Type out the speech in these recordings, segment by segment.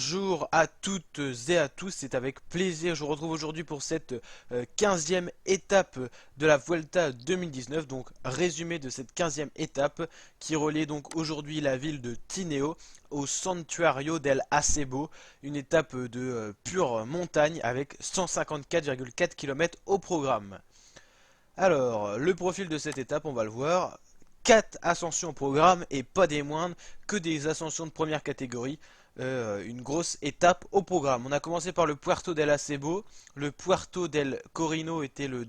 Bonjour à toutes et à tous, c'est avec plaisir je vous retrouve aujourd'hui pour cette 15e étape de la Vuelta 2019, donc résumé de cette 15e étape qui reliait donc aujourd'hui la ville de Tineo au Santuario del Acebo, une étape de pure montagne avec 154,4 km au programme. Alors, le profil de cette étape, on va le voir. 4 ascensions au programme et pas des moindres que des ascensions de première catégorie. Une grosse étape au programme. On a commencé par le Puerto del Acebo. Le Puerto del Corino était la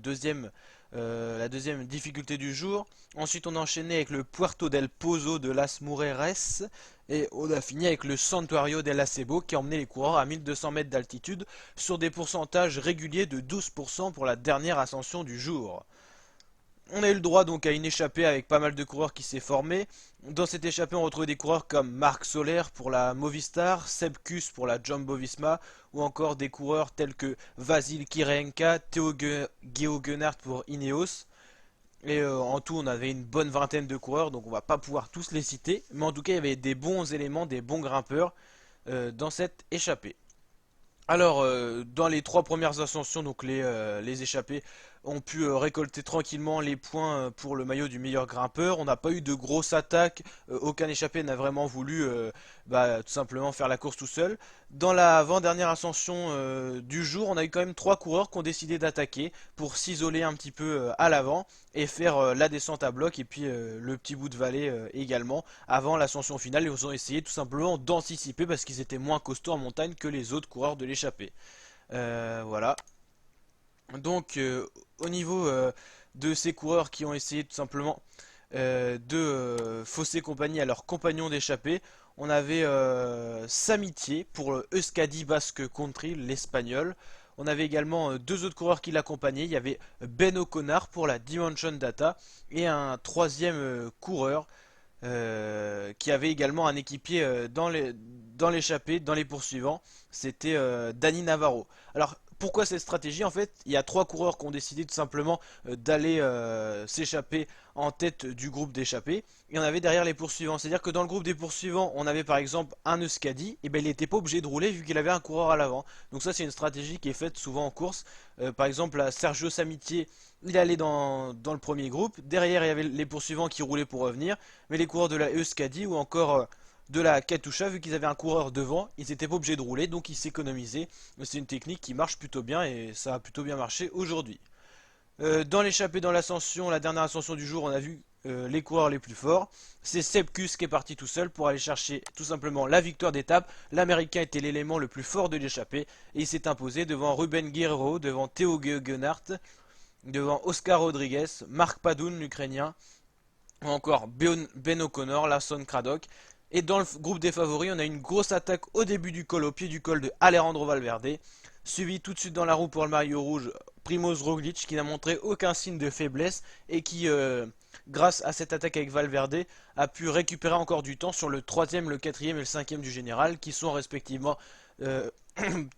deuxième difficulté du jour. Ensuite, on a enchaîné avec le Puerto del Pozo de Las Mureres. Et on a fini avec le Santuario del Acebo qui a emmené les coureurs à 1200 mètres d'altitude sur des pourcentages réguliers de 12% pour la dernière ascension du jour. On a eu le droit donc à une échappée avec pas mal de coureurs qui s'est formé. Dans cette échappée, on retrouvait des coureurs comme Marc Soler pour la Movistar, Seb Kuss pour la Jumbo-Visma, ou encore des coureurs tels que Vasil Kirenka, Geo Gunnart pour Ineos. Et en tout, on avait une bonne vingtaine de coureurs, donc on va pas pouvoir tous les citer. Mais en tout cas, il y avait des bons éléments, des bons grimpeurs dans cette échappée. Alors, dans les trois premières ascensions, donc les échappés ont pu récolter tranquillement les points pour le maillot du meilleur grimpeur. On n'a pas eu de grosses attaques, aucun échappé n'a vraiment voulu tout simplement faire la course tout seul. Dans l'avant-dernière ascension du jour, on a eu quand même trois coureurs qui ont décidé d'attaquer pour s'isoler un petit peu à l'avant et faire la descente à bloc et puis le petit bout de vallée également avant l'ascension finale. Ils ont essayé tout simplement d'anticiper parce qu'ils étaient moins costauds en montagne que les autres coureurs de l'échappée. Voilà. Donc au niveau de ces coureurs qui ont essayé tout simplement de fausser compagnie à leurs compagnons d'échappée, on avait Samitier pour le Euskadi Basque Country, l'espagnol. On avait également deux autres coureurs qui l'accompagnaient. Il y avait Ben O'Connor pour la Dimension Data et un troisième coureur qui avait également un équipier dans l'échappée, dans les poursuivants. C'était Dani Navarro. Alors pourquoi cette stratégie? En fait, il y a trois coureurs qui ont décidé tout simplement d'aller s'échapper en tête du groupe d'échappés. Il y en avait derrière les poursuivants. C'est-à-dire que dans le groupe des poursuivants, on avait par exemple un Euskadi, et ben il n'était pas obligé de rouler vu qu'il avait un coureur à l'avant. Donc ça c'est une stratégie qui est faite souvent en course. Par exemple, à Sergio Samitier, il allait dans le premier groupe. Derrière, il y avait les poursuivants qui roulaient pour revenir. Mais les coureurs de la Euskadi ou encore de la Katusha, vu qu'ils avaient un coureur devant, ils n'étaient pas obligés de rouler, donc ils s'économisaient. C'est une technique qui marche plutôt bien et ça a plutôt bien marché aujourd'hui. Dans l'échappée, dans l'ascension, la dernière ascension du jour, on a vu les coureurs les plus forts. C'est Seb Kuss qui est parti tout seul pour aller chercher tout simplement la victoire d'étape. L'Américain était l'élément le plus fort de l'échappée et il s'est imposé devant Ruben Guerrero, devant Theo Geoghenaert, devant Oscar Rodriguez, Marc Padoun, l'Ukrainien, ou encore Ben O'Connor, Lawson Craddock. Et dans le groupe des favoris, on a une grosse attaque au début du col, au pied du col de Alejandro Valverde, suivi tout de suite dans la roue pour le maillot rouge, Primoz Roglic, qui n'a montré aucun signe de faiblesse et qui, grâce à cette attaque avec Valverde, a pu récupérer encore du temps sur le troisième, le quatrième et le cinquième du général, qui sont respectivement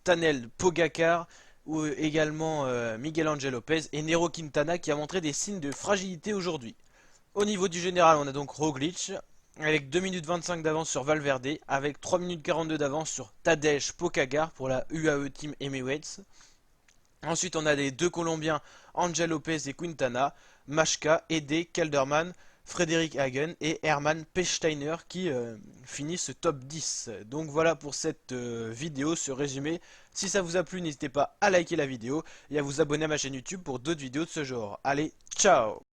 Tanel Pogacar, ou également Miguel Angel Lopez et Nero Quintana, qui a montré des signes de fragilité aujourd'hui. Au niveau du général, on a donc Roglic avec 2 minutes 25 d'avance sur Valverde, avec 3 minutes 42 d'avance sur Tadej Pogacar pour la UAE Team Emirates. Ensuite, on a les deux Colombiens Angel Lopez et Quintana, Machka, Ede, Kelderman, Frédéric Hagen et Hermann Pechsteiner qui finissent ce top 10. Donc voilà pour cette vidéo, ce résumé. Si ça vous a plu, n'hésitez pas à liker la vidéo et à vous abonner à ma chaîne YouTube pour d'autres vidéos de ce genre. Allez, ciao!